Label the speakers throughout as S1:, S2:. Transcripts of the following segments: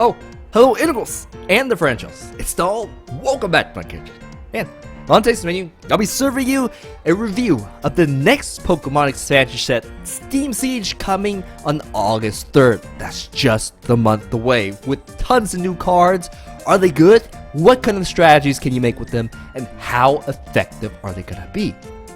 S1: Oh, hello Integrals and Differentials. It's all welcome back to my kitchen. And on today's menu, I'll be serving you a review of the next Pokemon expansion set, Steam Siege, coming on August 3rd. That's just a month away, with tons of new cards. Are they good? What kind of strategies can you make with them? And how effective are they gonna be?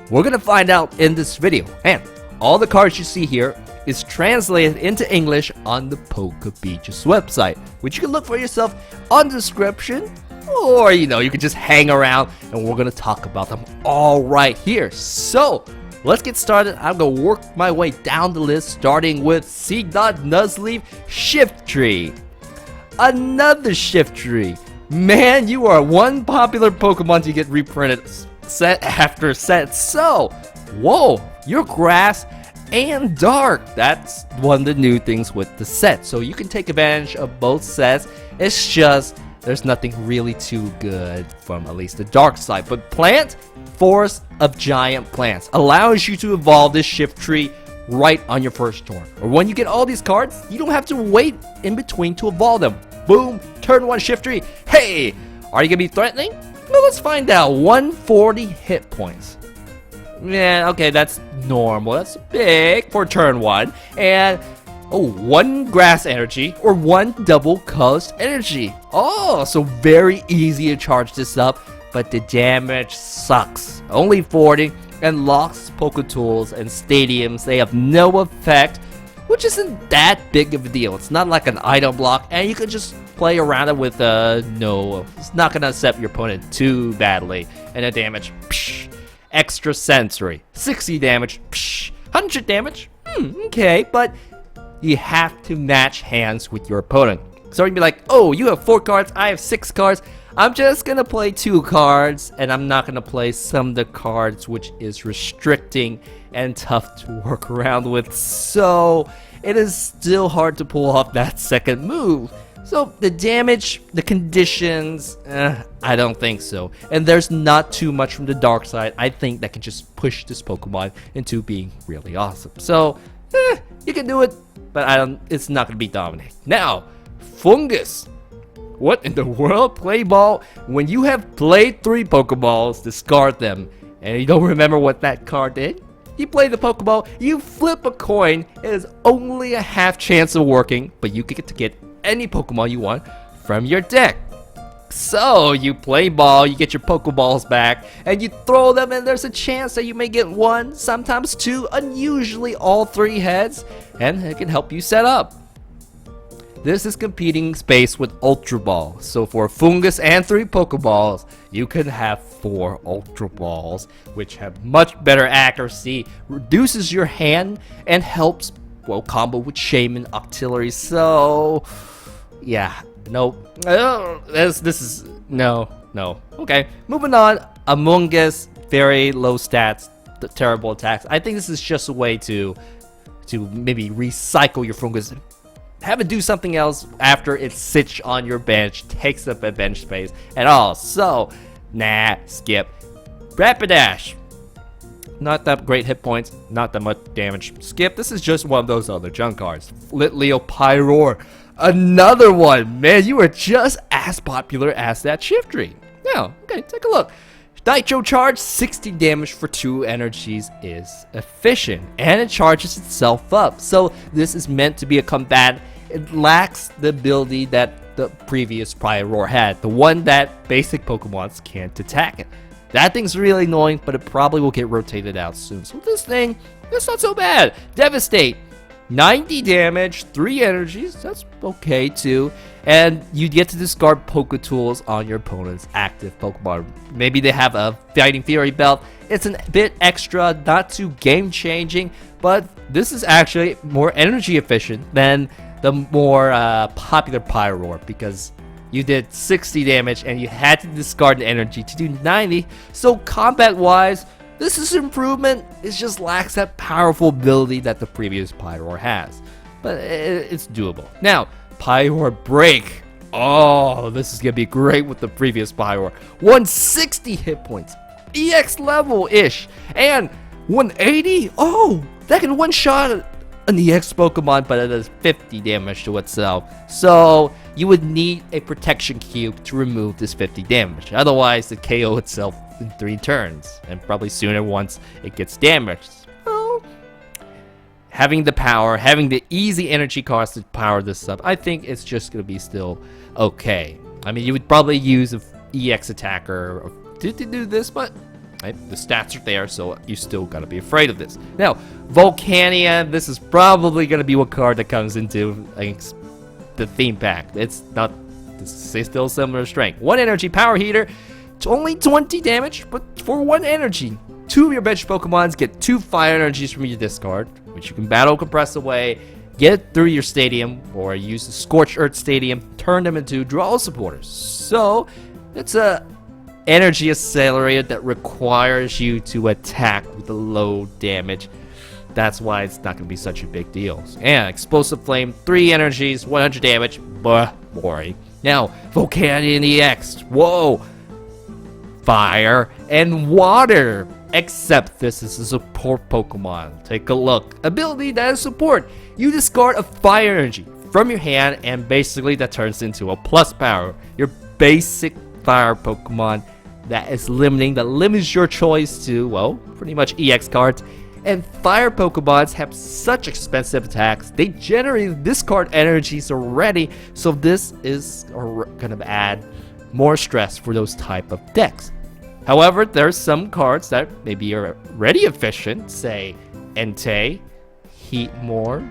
S1: We're gonna find out in this video. And all the cards you see here is translated into English on the PokeBeach's website, which you can look for yourself on the description, or you can just hang around and we're gonna talk about them all right here. So let's get started. I'm gonna work my way down the list, starting with Nuzleaf Shiftry. Another Shiftry. Man, you are one popular Pokemon to get reprinted set after set. So, whoa, you're grass and dark. That's one of the new things with the set, so you can take advantage of both sets. It's just there's nothing really too good from at least the dark side. But Plant Forest of Giant Plants allows you to evolve this Shiftry right on your first turn, or when you get all these cards, you don't have to wait in between to evolve them. Boom, turn 1 Shiftry. Hey, are you gonna be threatening? Well, let's find out. 140 hit points. Yeah, okay, that's normal. That's big for turn 1. And, oh, 1 grass energy or 1 double colors energy. Oh, so very easy to charge this up, but the damage sucks. Only 40, and locks, Poketools, and stadiums, they have no effect, which isn't that big of a deal. It's not like an item block, and you can just play around it with, no, it's not gonna upset your opponent too badly. And the damage, psh, extra sensory, 60 damage, psh, 100 damage, okay, but you have to match hands with your opponent. So you'd be like, oh, you have 4 cards, I have 6 cards, I'm just gonna play 2 cards, and I'm not gonna play some of the cards, which is restricting and tough to work around with. So it is still hard to pull off that second move. So the damage, the conditions, I don't think so. And there's not too much from the dark side, I think, that can just push this Pokemon into being really awesome. So, you can do it, but it's not going to be dominating. Now, Fungus. What in the world? Play ball. When you have played 3 Pokeballs, discard them, and you don't remember what that card did? You play the Pokeball, you flip a coin, it is only a half chance of working, but you get to get any Pokemon you want from your deck. So you play ball, you get your Pokeballs back, and you throw them, and there's a chance that you may get 1, sometimes 2, unusually all 3 heads, and it can help you set up. This is competing space with Ultra Ball, so for Fungus and 3 Pokeballs, you can have 4 Ultra Balls, which have much better accuracy, reduces your hand, and helps, well, combo with Shaman Octillery. So yeah, nope. This is no. Okay, moving on. Among Us, very low stats, terrible attacks. I think this is just a way to maybe recycle your Fungus, have it do something else after it sits on your bench, takes up a bench space at all. So nah, skip. Rapidash, not that great hit points, not that much damage. Skip. This is just one of those other junk cards. Litleo Pyroar, another one. Man, you are just as popular as that Shiftry. Now, okay, take a look. Nitro Charge, 60 damage for 2 energies is efficient, and it charges itself up. So this is meant to be a combat. It lacks the ability that the previous Pyroar had, the one that basic Pokemons can't attack it. That thing's really annoying, but it probably will get rotated out soon. So this thing, it's not so bad. Devastate, 90 damage, 3 energies, that's okay too. And you get to discard Poketools on your opponent's active Pokemon. Maybe they have a Fighting Fury belt. It's a bit extra, not too game changing, but this is actually more energy efficient than the more popular Pyroar, because you did 60 damage and you had to discard the energy to do 90. So combat wise, this is an improvement. It just lacks that powerful ability that the previous Pyroar has, but it's doable. Now, Pyroar Break. Oh, this is gonna be great with the previous Pyroar. 160 hit points, EX level-ish, and 180. Oh, that can one-shot an EX Pokemon, but it does 50 damage to itself. So you would need a protection cube to remove this 50 damage. Otherwise, the KO itself in 3 turns, and probably sooner once it gets damaged. Well, having the power, having the easy energy cost to power this up, I think it's just going to be still okay. I mean, you would probably use an EX attacker to do this, but right, the stats are there, so you still gotta be afraid of this. Now, Volcania, this is probably gonna be one card that comes into the theme pack. It's not, this is still similar strength. 1 energy power heater, it's only 20 damage, but for 1 energy, 2 of your bench Pokemons get 2 fire energies from your discard, which you can battle compress away, get it through your stadium, or use the Scorched Earth Stadium, turn them into draw supporters. So, it's a energy accelerator that requires you to attack with a low damage. That's why it's not going to be such a big deal. And Explosive Flame, 3 energies, 100 damage. Boring. Now, Volcanion EX. Whoa! Fire and water. Except this is a support Pokemon. Take a look. Ability that is support. You discard a fire energy from your hand, and basically that turns into a plus power. Your basic fire Pokemon that is limiting, that limits your choice to, well, pretty much EX cards. And fire Pokemons have such expensive attacks, they generate discard energies already, so this is gonna add more stress for those type of decks. However, there's some cards that maybe are already efficient, say Entei, Heatmore,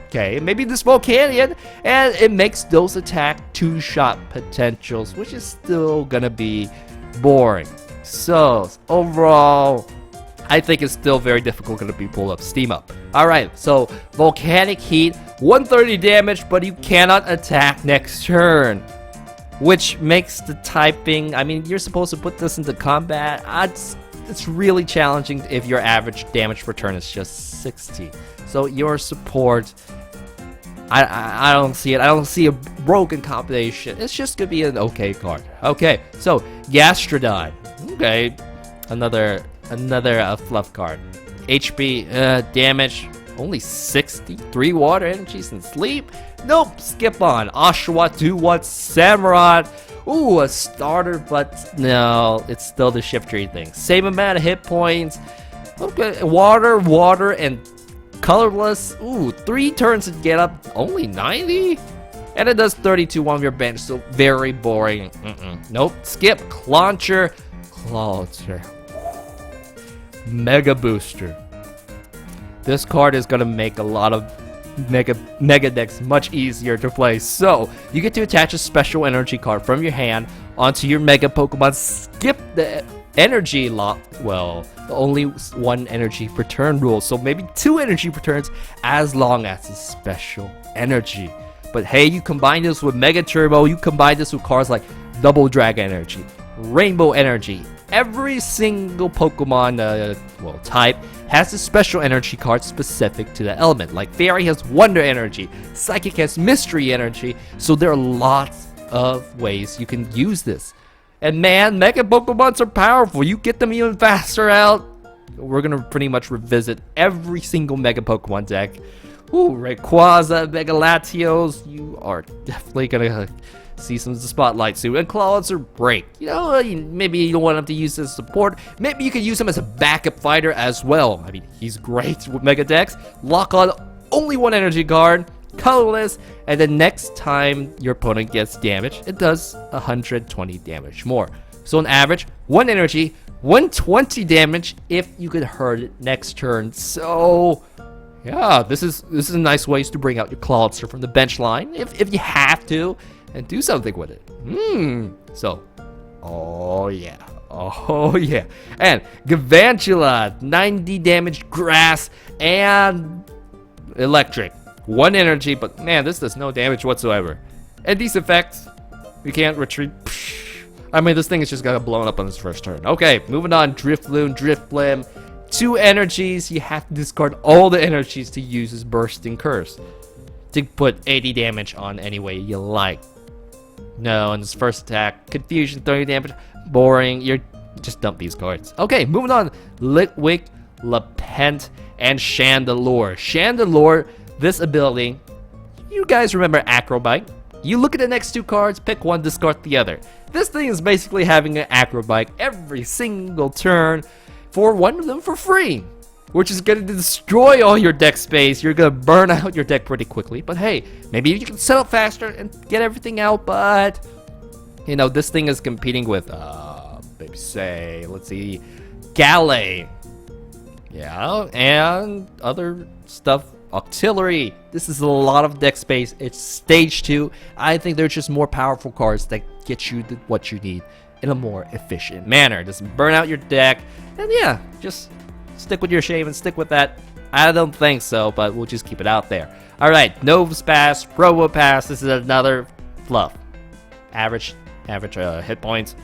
S1: okay, maybe this Volcanion, and it makes those attack 2-shot potentials, which is still gonna be boring. So overall, I think it's still very difficult to be pulled up steam up. Alright, so Volcanic Heat, 130 damage, but you cannot attack next turn, which makes the typing, I mean, you're supposed to put this into combat. It's really challenging if your average damage per turn is just 60. So your support, I don't see it. I don't see a broken combination. It's just gonna be an okay card. Okay, so Gastrodon. Okay, another fluff card. HP damage only 60. 3 water energies and sleep. Nope. Skip on. Oshawott, Duwat, Samurott. Ooh, a starter, but no, it's still the Shiftry thing. Same amount of hit points. Okay, water, and colorless. Ooh, 3 turns to get up. Only 90? And it does 32 on your bench, so very boring. Nope. Skip. Clauncher. Mega Booster. This card is gonna make a lot of mega decks much easier to play. So you get to attach a special energy card from your hand onto your Mega Pokemon. Skip the energy lock. Well, the only 1 energy per turn rule. So maybe 2 energy per turns as long as it's special energy. But hey, you combine this with Mega Turbo. You combine this with cards like Double Dragon Energy, Rainbow Energy. Every single Pokemon type has a special energy card specific to the element. Like Fairy has Wonder Energy, Psychic has Mystery Energy, so there are lots of ways you can use this. And man, Mega Pokemons are powerful. You get them even faster out. We're gonna pretty much revisit every single Mega Pokemon deck. Ooh, Rayquaza, Mega Latios, you are definitely gonna see some of the spotlight soon. And Clauncher break. You know, maybe you don't want him to use as support. Maybe you could use him as a backup fighter as well. I mean, he's great with Mega Decks. Lock on only 1 energy card, colorless, and the next time your opponent gets damaged, it does 120 damage more. So on average, 1 energy, 120 damage if you could hurt it next turn. So yeah, this is a nice way to bring out your Clauncher from the bench line if you have to, and do something with it. So, oh yeah. And Gavantula, 90 damage, grass, and electric. 1 energy, but man, this does no damage whatsoever. And these effects, you can't retreat. I mean, this thing is just gonna blown up on its first turn. Okay, moving on. Drifloon, Drifblim. 2 energies, you have to discard all the energies to use this Bursting Curse to put 80 damage on any way you like. No, and this first attack, Confusion, 30 damage, boring. You're just dump these cards. Okay, moving on. Litwick, Lapent, and Chandelure. Chandelure, this ability, you guys remember Acrobite? You look at the next two cards, pick one, discard the other. This thing is basically having an acrobat every single turn for one of them for free, which is going to destroy all your deck space. You're going to burn out your deck pretty quickly. But hey, maybe you can set up faster and get everything out. But, you know, this thing is competing with, maybe say, let's see, Galley. Yeah, and other stuff. Artillery. This is a lot of deck space. It's stage 2. I think they're just more powerful cards that get you what you need in a more efficient manner. Doesn't burn out your deck. And yeah, just stick with your shave and stick with that. I don't think so, but we'll just keep it out there. Alright, Novus Pass, Robo Pass. This is another fluff. Average hit points.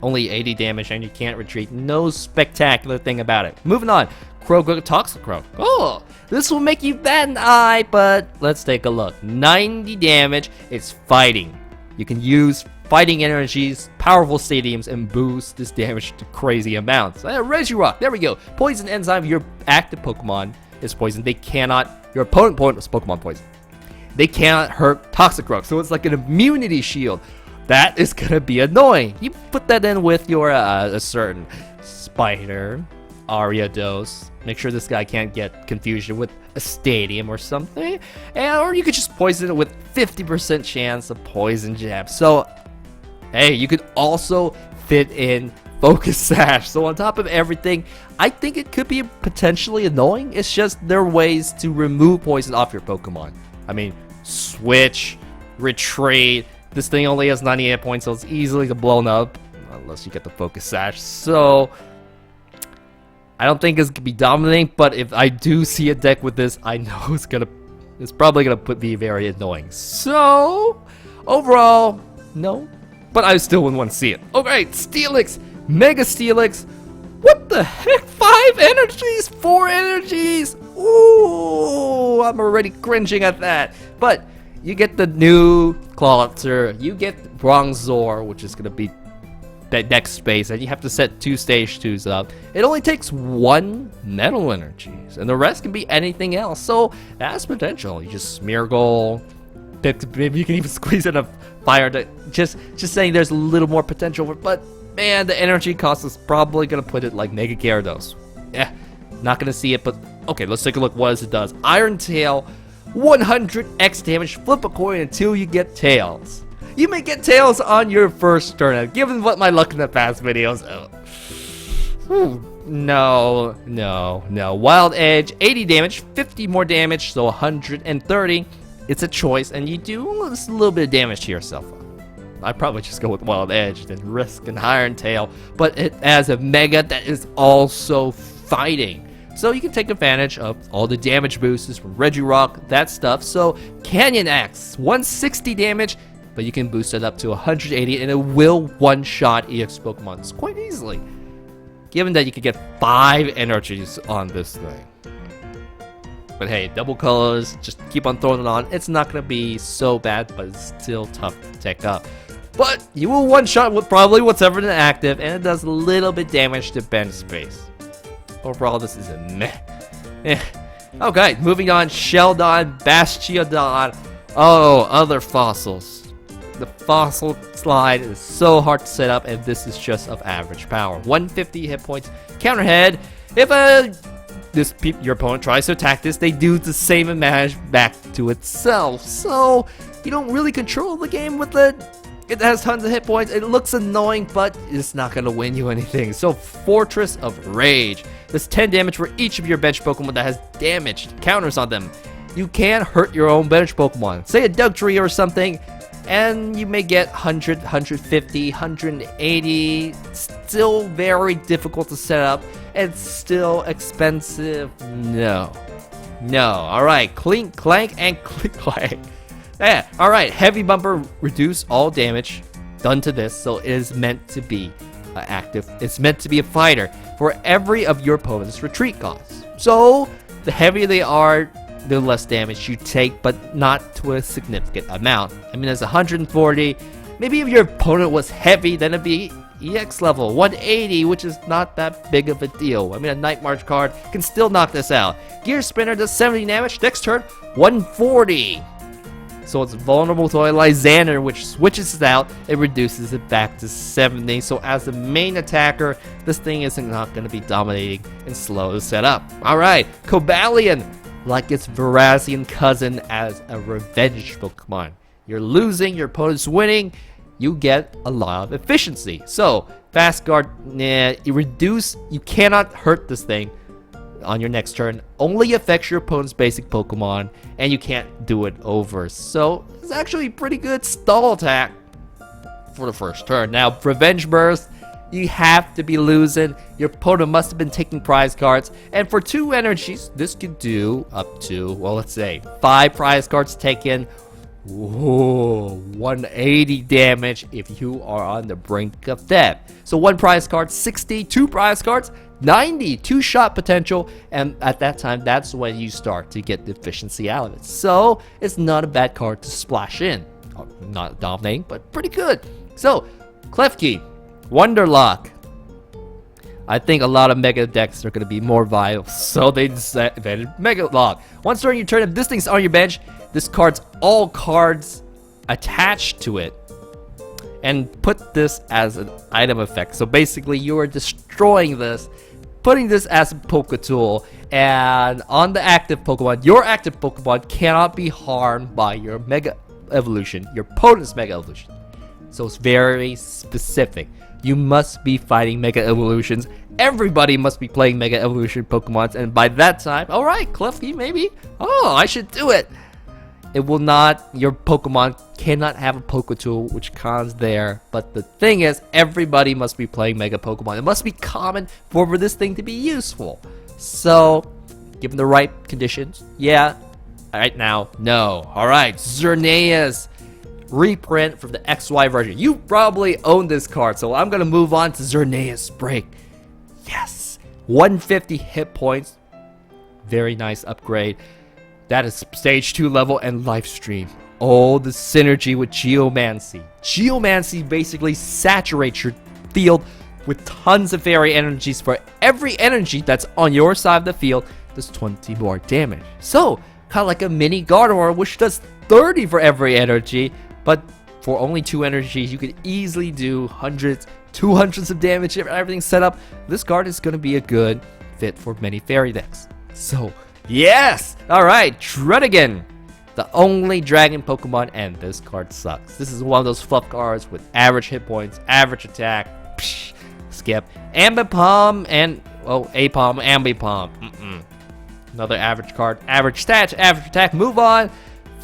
S1: Only 80 damage and you can't retreat. No spectacular thing about it. Moving on. Toxicroak. Oh, this will make you bat an eye, but let's take a look. 90 damage. It's fighting. You can use fighting energies, powerful stadiums, and boost this damage to crazy amounts. Regirock. There we go. Poison enzyme. Your active Pokemon is poisoned. They cannot. Your opponent is Pokemon poison. They cannot hurt Toxicroak. So it's like an immunity shield. That is gonna be annoying. You put that in with your a certain Spider, Ariados. Make sure this guy can't get confusion with a stadium or something. Or you could just poison it with 50% chance of poison jab. So, hey, you could also fit in Focus Sash. So on top of everything, I think it could be potentially annoying. It's just there are ways to remove poison off your Pokemon. I mean, switch, retreat. This thing only has 98 points, so it's easily blown up. Unless you get the Focus Sash. So I don't think it's gonna be dominating, but if I do see a deck with this, I know it's probably gonna be very annoying. So overall, no, but I still wouldn't want to see it. Alright, Steelix, Mega Steelix. What the heck? 5 energies, 4 energies. Ooh, I'm already cringing at that. But you get the new Clauncher, you get Bronzor, which is gonna be deck space, and you have to set 2 stage 2s up. It only takes 1 metal energies, and the rest can be anything else. So that's potential. You just smear goal. Maybe you can even squeeze in a fire. Just saying, there's a little more potential. But man, the energy cost is probably gonna put it like Mega Gyarados. Yeah, not gonna see it. But okay, let's take a look. What it does? Iron Tail, 100x damage. Flip a coin until you get tails. You may get tails on your first turn. Given what my luck in the past videos. No. Wild Edge, 80 damage, 50 more damage, so 130. It's a choice, and you do just a little bit of damage to yourself. I'd probably just go with Wild Edge, then risk an Iron Tail. But it has a Mega that is also fighting. So you can take advantage of all the damage boosts from Regirock, that stuff. So Canyon Axe, 160 damage. But you can boost it up to 180, and it will one-shot EX Pokemons quite easily. Given that you could get 5 energies on this thing. But hey, double colors, just keep on throwing it on. It's not going to be so bad, but it's still tough to take up. But you will one-shot with probably whatever inactive, and it does a little bit damage to bench space. Overall, this is a meh. Okay, moving on. Sheldon, Bastiodon. Oh, other fossils. The fossil slide is so hard to set up, and this is just of average power. 150 hit points. Counterhead. If your opponent tries to attack this, they do the same damage back to itself. So you don't really control the game with it. It has tons of hit points. It looks annoying, but it's not gonna win you anything. So Fortress of Rage. There's 10 damage for each of your bench Pokemon that has damaged counters on them. You can hurt your own bench Pokemon. Say a Dugtrio or something. And you may get 100, 150, 180. Still very difficult to set up. It's still expensive. No. Alright, Clink, Clank, and Clink, Clank. Yeah, alright. Heavy Bumper, reduce all damage done to this. So it is meant to be active. It's meant to be a fighter for every of your opponent's retreat costs. So the heavier they are, the less damage you take, but not to a significant amount. I mean, there's 140. Maybe if your opponent was heavy, then it'd be EX level 180, which is not that big of a deal. I mean, a Night March card can still knock this out. Gear Spinner does 70 damage. Next turn, 140. So it's vulnerable to Lysander, which switches it out. It reduces it back to 70. So as the main attacker, this thing isn't not going to be dominating and slow to set up. Alright, Cobalion, like its Verazian cousin as a revenge Pokemon. You're losing, your opponent's winning, you get a lot of efficiency. So, Fast Guard, you cannot hurt this thing on your next turn. Only affects your opponent's basic Pokemon, and you can't do it over. So, it's actually a pretty good stall attack for the first turn. Now, Revenge Burst, you have to be losing. Your opponent must have been taking prize cards, and for 2 energies, this could do up to, well, let's say 5 prize cards taken. Whoa, 180 damage if you are on the brink of death. So 1 prize card, 60, 2 prize cards, 90, 2-shot potential, and at that time, that's when you start to get the efficiency out of it. So it's not a bad card to splash in. Not dominating, but pretty good. So, Klefki, Wonderlock. I think a lot of Mega decks are going to be more viable, so they invented Mega Lock. Once during your turn, if this thing's on your bench, discards all cards attached to it and put this as an item effect. So basically, you are destroying this, putting this as a Poké Tool, and on the active Pokemon, your active Pokemon cannot be harmed by your Mega Evolution, your opponent's Mega Evolution. So it's very specific. You must be fighting Mega Evolutions. Everybody must be playing Mega Evolution Pokemons, and by that time, alright, Klefki, maybe? Oh, I should do it! It will not, your Pokemon cannot have a Poké Tool, which cons there. But the thing is, everybody must be playing Mega Pokemon. It must be common for this thing to be useful. So, given the right conditions, yeah. Right now, no. Alright, Xerneas. Reprint from the XY version. You probably own this card, so I'm gonna move on to Xerneas Break. Yes! 150 hit points. Very nice upgrade. That is stage 2 level and life stream. Oh, the synergy with Geomancy. Geomancy basically saturates your field with tons of fairy energies. For every energy that's on your side of the field, does 20 more damage. So, kind of like a mini Gardevoir, which does 30 for every energy, but for only 2 energies, you could easily do hundreds, 200s of damage if everything's set up. This card is going to be a good fit for many fairy decks. So, yes! Alright, Dredigan, the only dragon Pokemon, and this card sucks. This is one of those fluff cards with average hit points, average attack, psh, skip. Ambipom and, oh, Apom, Ambipom. Another average card, average stats, average attack, move on.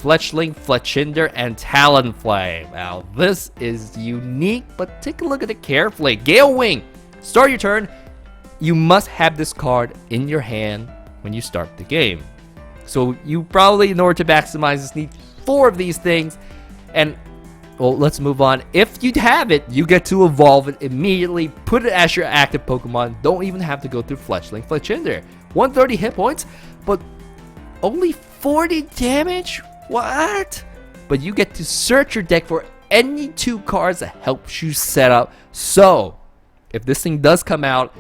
S1: Fletchling, Fletchinder, and Talonflame. Now, this is unique, but take a look at it carefully. Gale Wing, start your turn. You must have this card in your hand when you start the game. So you probably, in order to maximize this, need 4 of these things. And, well, let's move on. If you have it, you get to evolve it immediately. Put it as your active Pokemon. Don't even have to go through Fletchling, Fletchinder. 130 hit points, but only 40 damage? What? But you get to search your deck for any 2 cards that helps you set up. So, if this thing does come out,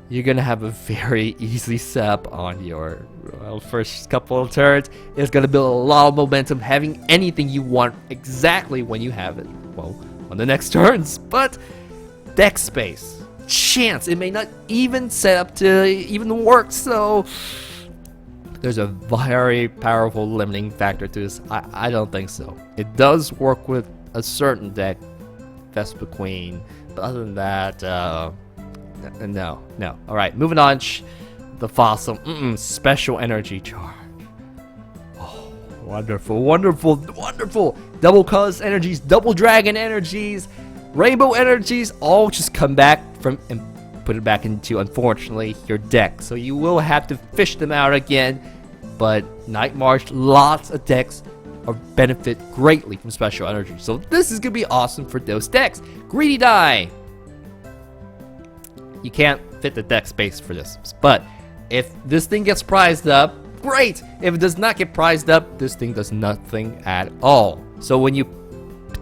S1: you're gonna have a very easy setup on your first couple of turns. It's gonna build a lot of momentum, having anything you want exactly when you have it. Well, on the next turns. But deck space, chance, it may not even set up to even work. So there's a very powerful limiting factor to this. I don't think so. It does work with a certain deck, Vespa Queen, but other than that, no. Alright, moving on. The fossil, special energy charge. Oh, wonderful. Double colors energies, double dragon energies, rainbow energies, all just come back from and put it back into, unfortunately, your deck. So you will have to fish them out again. But Night March, lots of decks benefit greatly from special energy. So this is gonna be awesome for those decks. Greedy Die. You can't fit the deck space for this. But if this thing gets prized up, great. If it does not get prized up, this thing does nothing at all. So when you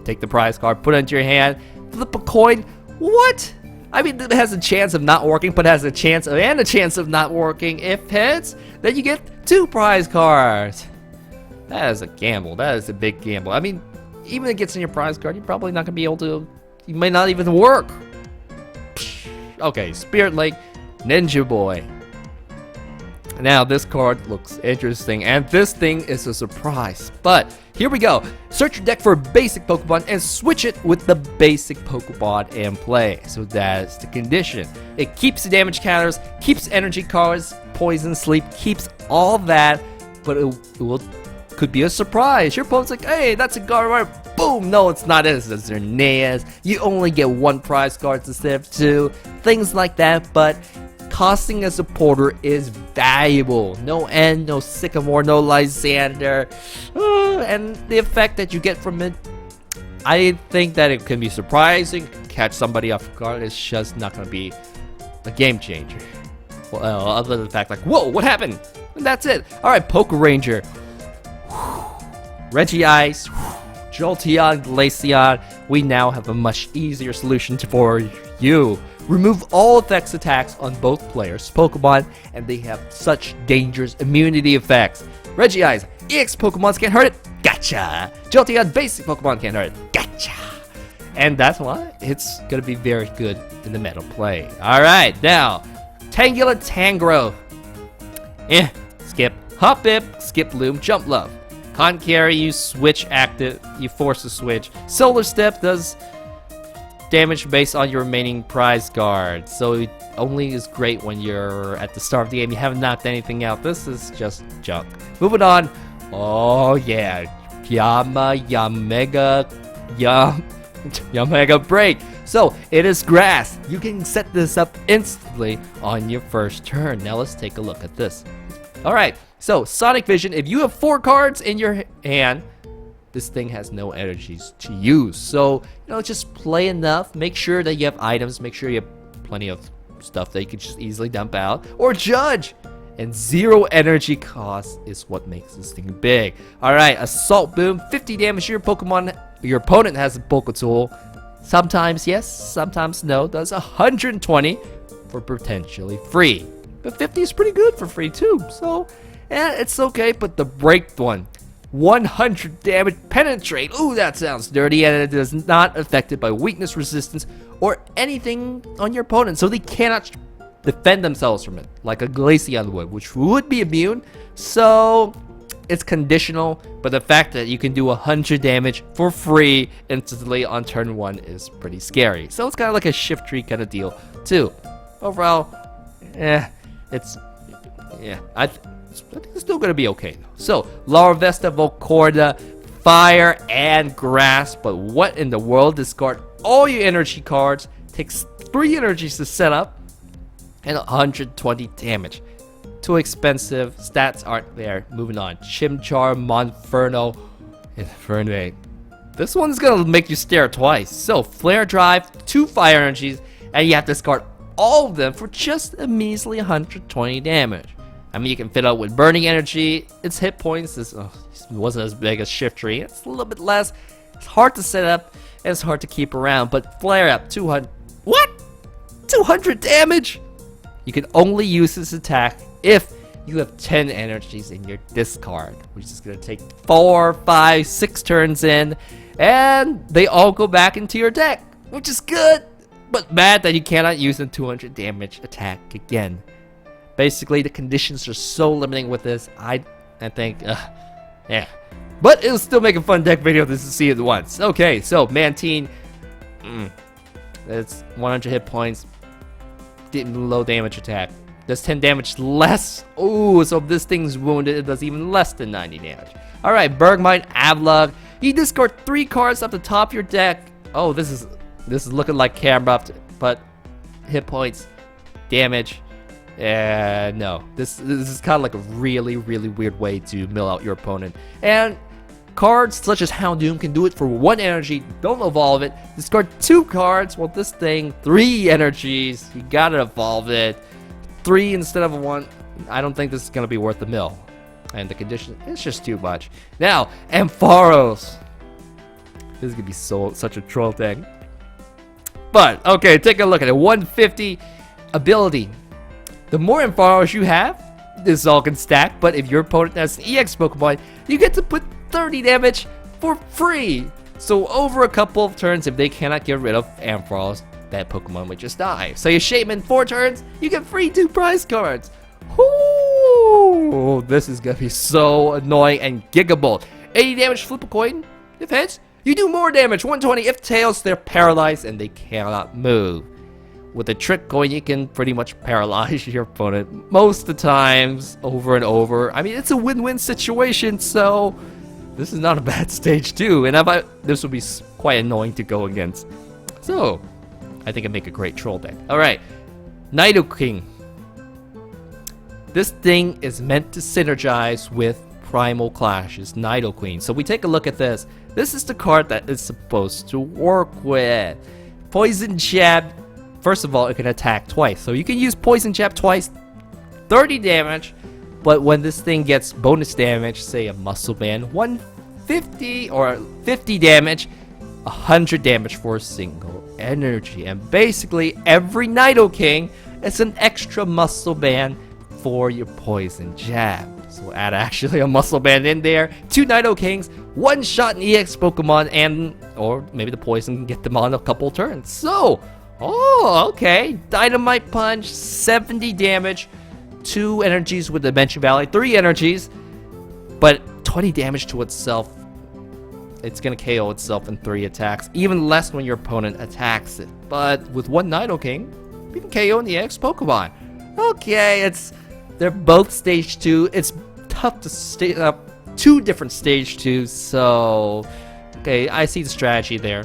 S1: take the prize card, put it into your hand, flip a coin, what? I mean, it has a chance of not working, but it has a chance of not working. If heads, then you get 2 prize cards. That is a gamble. That is a big gamble. I mean, even if it gets in your prize card, you're probably not gonna be able to. You may not even work. Okay, Spirit Lake, Ninja Boy. Now this card looks interesting, and this thing is a surprise. But here we go. Search your deck for a basic Pokemon and switch it with the basic Pokemon in play. So that is the condition. It keeps the damage counters, keeps energy cards, poison, sleep, keeps all that, but could be a surprise. Your opponent's like, hey, that's a Gardevoir. Boom! No, it's not. It's a Xerneas. You only get 1 prize card instead of 2. Things like that, but costing a supporter is valuable. No End, no Sycamore, no Lysander, and the effect that you get from it, I think that it can be surprising, catch somebody off guard. It's just not going to be a game changer. Well, other than the fact like, whoa, what happened? And that's it. All right, Poke Ranger, Regice, Jolteon, Glaceon. We now have a much easier solution for you. Remove all effects attacks on both players' Pokemon, and they have such dangerous immunity effects. Regice, EX Pokemons can't hurt it. Gotcha. Jolteon, basic Pokemon can't hurt it. Gotcha. And that's why it's gonna be very good in the meta play. All right, now Tangela Tangrowth. Skip. Hoppip, Skip Loom, Jump Love. Concarry, you switch active, you force a switch. Solar Step does damage based on your remaining prize cards, so it only is great when you're at the start of the game. You haven't knocked anything out. This is just junk. Moving on. Oh yeah, Yanmega Break. So it is grass. You can set this up instantly on your first turn. Now let's take a look at this. All right. So Sonic Vision. If you have 4 cards in your hand, this thing has no energies to use. So, just play enough. Make sure that you have items. Make sure you have plenty of stuff that you can just easily dump out. Or judge. And 0 energy cost is what makes this thing big. Alright, Assault Boom. 50 damage to your Pokemon. Your opponent has a Poké Tool. Sometimes yes, sometimes no. Does 120 for potentially free. But 50 is pretty good for free too. So, it's okay. But the break one. 100 damage, penetrate. Ooh, that sounds dirty, and it is not affected by weakness, resistance, or anything on your opponent, so they cannot defend themselves from it, like a Glaceon would, which would be immune. So it's conditional, but the fact that you can do 100 damage for free instantly on turn 1 is pretty scary. So it's kind of like a Shiftry kind of deal too. Overall, I think it's still going to be okay though. So, Larvesta, Volcorda, Fire, and Grass. But what in the world? Discard all your energy cards. Takes 3 energies to set up. And 120 damage. Too expensive. Stats aren't there. Moving on. Chimchar, Monferno, Infernape. This one's going to make you stare twice. So, Flare Drive, 2 Fire energies. And you have to discard all of them for just a measly 120 damage. I mean, you can fit out with Burning Energy. Its hit points wasn't as big as Shiftry. It's a little bit less. It's hard to set up, and it's hard to keep around. But Flare Up, 200. What? 200 damage? You can only use this attack if you have 10 energies in your discard, which is going to take 4, 5, 6 turns in, and they all go back into your deck, which is good, but bad that you cannot use a 200 damage attack again. Basically, the conditions are so limiting with this. I think, yeah. But it'll still make a fun deck video to see it once. Okay, so Mantine, it's 100 hit points, low damage attack. Does 10 damage less. Ooh, so if this thing's wounded, it does even less than 90 damage. All right, Bergmite, Avlog. You discard 3 cards off the top of your deck. Oh, this is looking like camera, but hit points, damage. No, this is kind of like a really weird way to mill out your opponent. And cards such as Houndoom can do it for 1 energy. Don't evolve it. Discard 2 cards. Well, this thing 3 energies. You gotta evolve it. 3 instead of 1. I don't think this is gonna be worth the mill. And the condition, it's just too much. Now, Ampharos. This is gonna be such a troll thing. But okay, take a look at it. 150 ability. The more Ampharos you have, this all can stack, but if your opponent has an EX Pokemon, you get to put 30 damage for free. So over a couple of turns, if they cannot get rid of Ampharos, that Pokemon would just die. So you shape in 4 turns, you get free 2 prize cards. Ooh, this is gonna be so annoying. And Gigabolt, 80 damage, flip a coin. If heads, you do more damage, 120. If tails, they're paralyzed and they cannot move. With a trick coin, you can pretty much paralyze your opponent most of the times, over and over. I mean, it's a win-win situation, so this is not a bad stage 2, and this will be quite annoying to go against. So, I think it'd make a great troll deck. Alright, Nidoking. This thing is meant to synergize with Primal Clash's Nidoqueen. So we take a look at this. This is the card that it's supposed to work with. Poison Jab. First of all, it can attack twice. So you can use Poison Jab twice, 30 damage. But when this thing gets bonus damage, say a Muscle Band, 150 or 50 damage, 100 damage for a single energy. And basically, every Nidoking is an extra Muscle Band for your Poison Jab. So add actually a Muscle Band in there, 2 Nidokings, 1 shot an EX Pokemon, and or maybe the Poison can get them on a couple turns. So, oh, okay. Dynamite Punch, 70 damage, 2 energies with Dimension Valley, 3 energies, but 20 damage to itself. It's gonna KO itself in 3 attacks, even less when your opponent attacks it. But with 1 Nidoking, you can KO an EX Pokemon. Okay, they're both stage 2. It's tough to stay up 2 different stage 2s, so okay, I see the strategy there.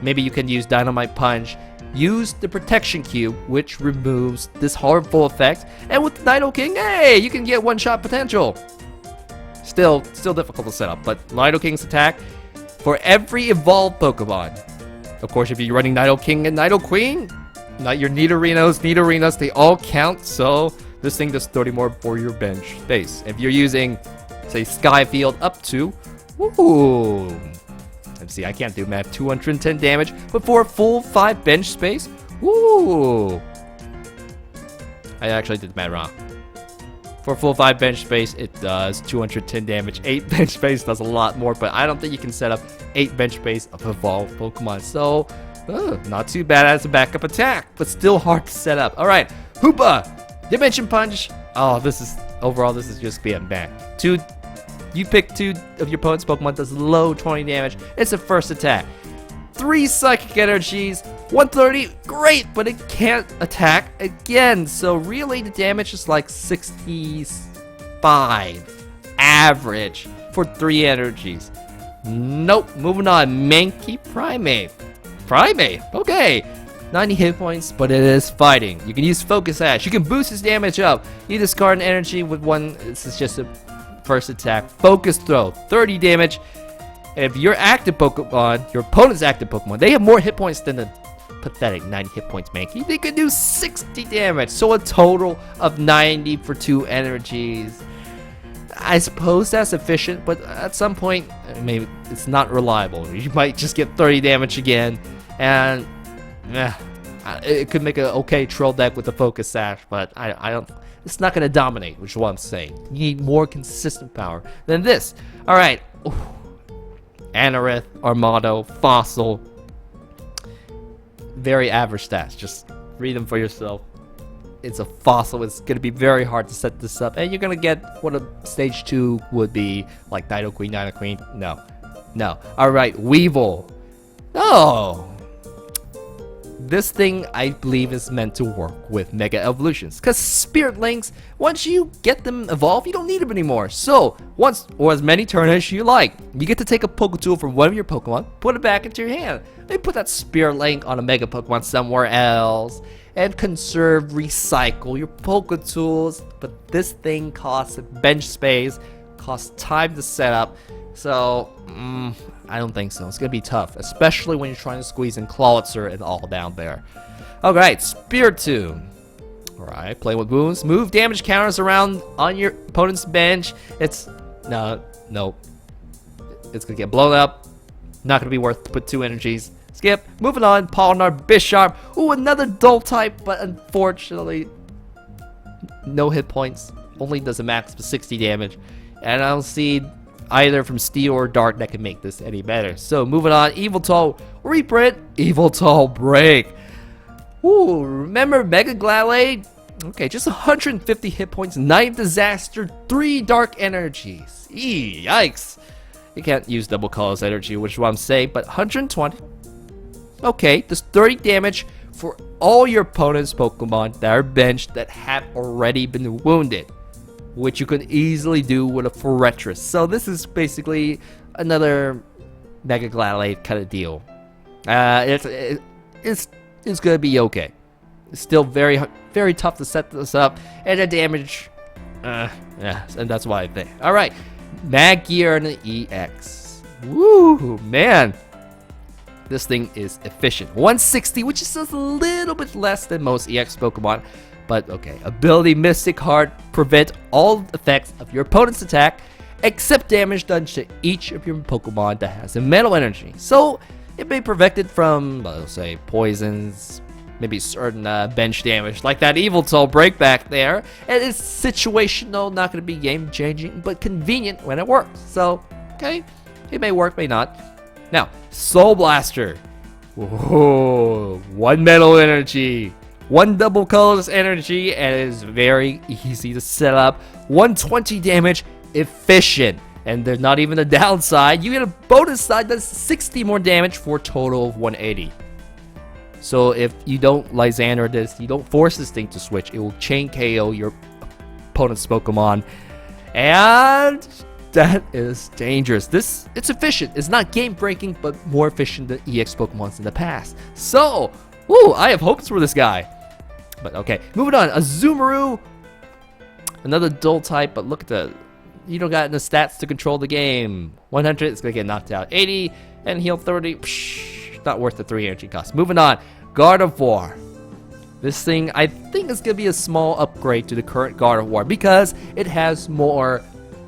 S1: Maybe you can use Dynamite Punch, use the Protection Cube, which removes this harmful effect, and with Nidoking, hey, you can get 1-shot potential. Still difficult to set up, but Nidoking's attack for every evolved Pokemon. Of course, if you're running Nidoking and Nidoqueen, not your Nidorinos, they all count, so this thing does 30 more for your bench space. If you're using, say, Skyfield up to, ooh, let's see, I can't do math, 210 damage, but for a full 5 bench space, ooh, I actually did the math wrong. For a full 5 bench space, it does 210 damage. 8 bench space does a lot more, but I don't think you can set up 8 bench space of evolved Pokemon. So, not too bad as a backup attack, but still hard to set up. Alright, Hoopa! Dimension Punch. Oh, this is just being bad. You pick 2 of your opponent's Pokemon, does low 20 damage. It's a first attack. 3 Psychic Energies, 130, great, but it can't attack again. So really the damage is like 65 average for 3 energies. Nope, moving on. Mankey Primate. Okay. 90 hit points, but it is fighting. You can use Focus Ash. You can boost his damage up. You discard an energy with 1. This is just a first attack. Focus Throw, 30 damage. If your active Pokemon, your opponent's active Pokemon, they have more hit points than the pathetic 90 hit points Mankey. They could do 60 damage. So a total of 90 for 2 energies. I suppose that's efficient, but at some point, maybe it's not reliable. You might just get 30 damage again, and it could make an okay troll deck with the Focus Sash, but I don't. It's not going to dominate, which is what I'm saying. You need more consistent power than this. All right, Anorith, Armado, Fossil. Very average stats. Just read them for yourself. It's a Fossil. It's going to be very hard to set this up, and you're going to get what a stage 2 would be, like Nidoqueen. No. All right, Weevil. No. This thing, I believe, is meant to work with Mega Evolutions. Because Spirit Links, once you get them evolved, you don't need them anymore. So, once or as many turns as you like, you get to take a Poketool from one of your Pokemon, put it back into your hand. Then put that Spirit Link on a Mega Pokemon somewhere else, and conserve, recycle your Poketools. But this thing costs bench space, costs time to set up. So, I don't think so. It's going to be tough, especially when you're trying to squeeze in Clauncher and all down there. Alright, Spiritomb. Alright, play with wounds. Move damage counters around on your opponent's bench. It's... No. It's going to get blown up. Not going to be worth to put 2 energies. Skip. Moving on. Polnar, Bisharp. Ooh, another dull type, but unfortunately, no hit points. only does a max of 60 damage. And I don't see either from Steel or Dark that can make this any better. So moving on, Yveltal Reprint, Yveltal Break. Ooh, remember Mega Glalie? Okay, just 150 hit points, 9 Disaster, 3 Dark Energies. Yikes. You can't use double colors energy, which is what I'm saying, but 120. Okay, does 30 damage for all your opponent's Pokemon that are benched that have already been wounded, which you can easily do with a Forretress. So this is basically another Mega Glalie kind of deal. It's gonna be okay. It's still very tough to set this up, and the damage, yeah, and that's why I think. All right, Magearna EX. Woo, man, this thing is efficient. 160, which is just a little bit less than most EX Pokemon, but okay. Ability Mystic Heart, prevent all effects of your opponent's attack, except damage done to each of your Pokemon that has a Metal Energy. So it may prevent it from, let's say, poisons, maybe certain bench damage, like that Yveltal Break back there. And it's situational, not going to be game-changing, but convenient when it works. So, okay, it may work, may not. Now, Soul Blaster. Whoa, 1 Metal Energy, 1 double colors energy, and it is very easy to set up. 120 damage, efficient. And there's not even a downside. You get a bonus side that's 60 more damage for a total of 180. So if you don't Lysander this, you don't force this thing to switch, it will chain KO your opponent's Pokemon. And that is dangerous. It's efficient. It's not game breaking, but more efficient than EX Pokemons in the past. So, woo, I have hopes for this guy. But okay, moving on. Azumarill, another dull type, but look at the, you don't got the stats to control the game. 100, it's gonna get knocked out. 80 and heal 30. Psh, not worth the 3 energy cost. Moving on, Gardevoir. This thing, I think, is gonna be a small upgrade to the current Gardevoir because it has more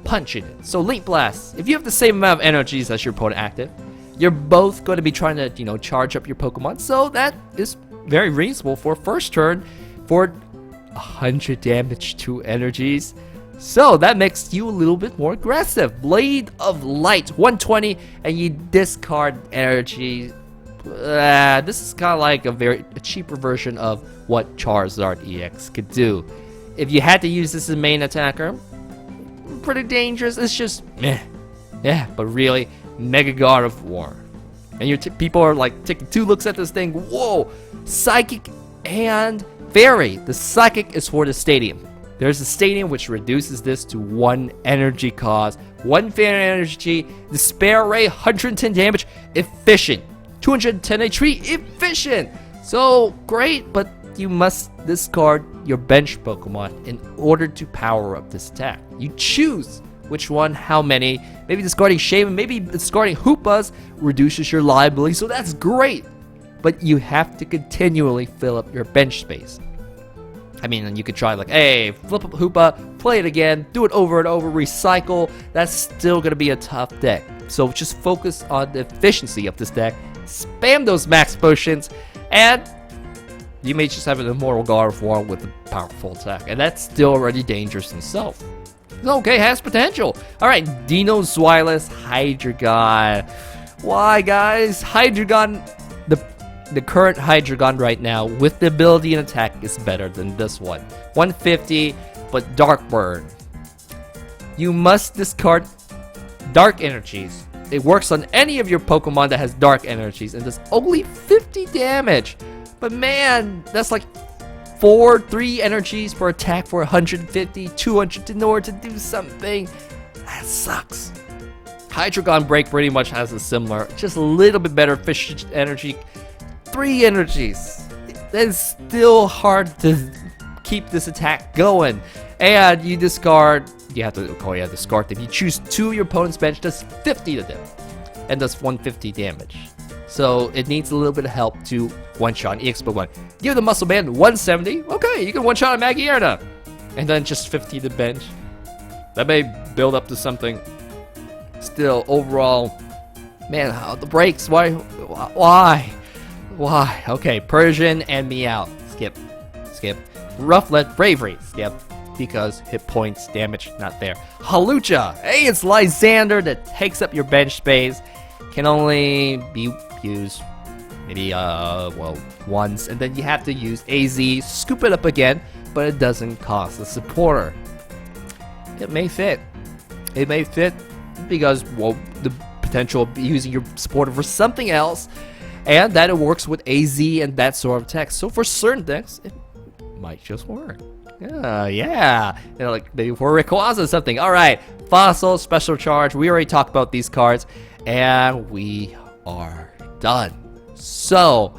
S1: punch in it. So Link Blast. If you have the same amount of energies as your opponent active, you're both going to be trying to, charge up your Pokemon. So that is very reasonable for first turn for 100 damage, 2 energies. So that makes you a little bit more aggressive. Blade of Light, 120, and you discard energy. This is kind of like a cheaper version of what Charizard EX could do. If you had to use this as main attacker, pretty dangerous. It's just meh. Yeah, but really, Mega Gardevoir. And your people are like taking 2 looks at this thing. Whoa! Psychic and Fairy. The Psychic is for the Stadium. There's a Stadium which reduces this to 1 energy cost. 1 Fairy energy. Despair Ray, 110 damage. Efficient. 210 HP. Efficient. So great, but you must discard your bench Pokemon in order to power up this attack. You choose which one, how many. Maybe discarding Shaman, maybe discarding Hoopas reduces your liability, so that's great. But you have to continually fill up your bench space. I mean, you could try like, hey, flip up Hoopa, play it again, do it over and over, recycle. That's still going to be a tough deck. So just focus on the efficiency of this deck. Spam those max potions, and you may just have an Immortal Gardevoir with a powerful attack. And that's still already dangerous himself. Okay, has potential. Alright, Dino Zwilus, Hydreigon. Why, guys? Hydreigon, the current Hydreigon right now, with the ability and attack, is better than this one. 150, but Dark Burn. You must discard Dark Energies. It works on any of your Pokemon that has Dark Energies and does only 50 damage. But man, that's like 3 energies for attack for 150, 200 in order to do something. That sucks. Hydreigon Break pretty much has a similar, just a little bit better efficient energy. 3 energies. It's still hard to keep this attack going. And you discard, you have to discard them. You choose 2 of your opponent's bench, does 50 to them, and does 150 damage. So it needs a little bit of help to one-shot EX Pokemon. Give the Muscle Band 170. Okay, you can one-shot a Magearna. And then just 50 to bench. That may build up to something. Still, overall, man, the breaks. Why? Okay, Persian and Meow. Skip. Rufflet, Bravery. Skip. because hit points, damage, not there. Halucha! Hey, it's Lysander that takes up your bench space. Can only be used maybe, well, once. And then you have to use AZ, scoop it up again, but it doesn't cost a supporter. It may fit. It may fit because, well, the potential of using your supporter for something else, and that it works with AZ and that sort of text. So for certain decks, it might just work. Yeah. You know, like maybe for Rayquaza or something. Alright, Fossil, Special Charge. We already talked about these cards, and we are done. So,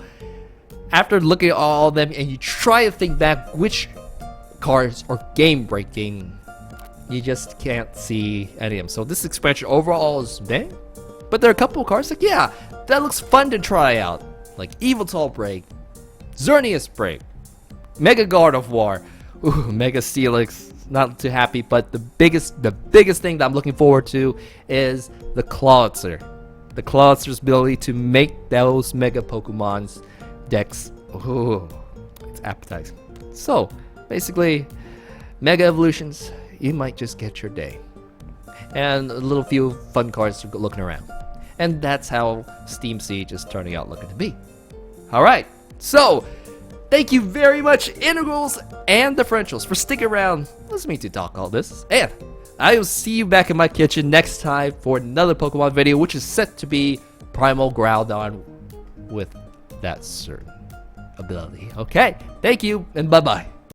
S1: after looking at all of them, and you try to think back which cards are game-breaking, you just can't see any of them. So this expansion overall is meh, but there are a couple of cards like, yeah, that looks fun to try out. Like Eviltal Break, Xerneas Break, Mega Gardevoir, ooh, Mega Steelix. Not too happy, but the biggest thing that I'm looking forward to is the Clauncher. The Clauncher's ability to make those Mega Pokemon's decks. Ooh, it's appetizing. So basically, Mega Evolutions, you might just get your day. And a little few fun cards looking around. And that's how Steam Siege is turning out looking to be. Alright, so thank you very much, Integrals and Differentials, for sticking around, listening to talk all this. And I will see you back in my kitchen next time for another Pokemon video, which is set to be Primal Groudon with that certain ability. Okay, thank you, and bye-bye.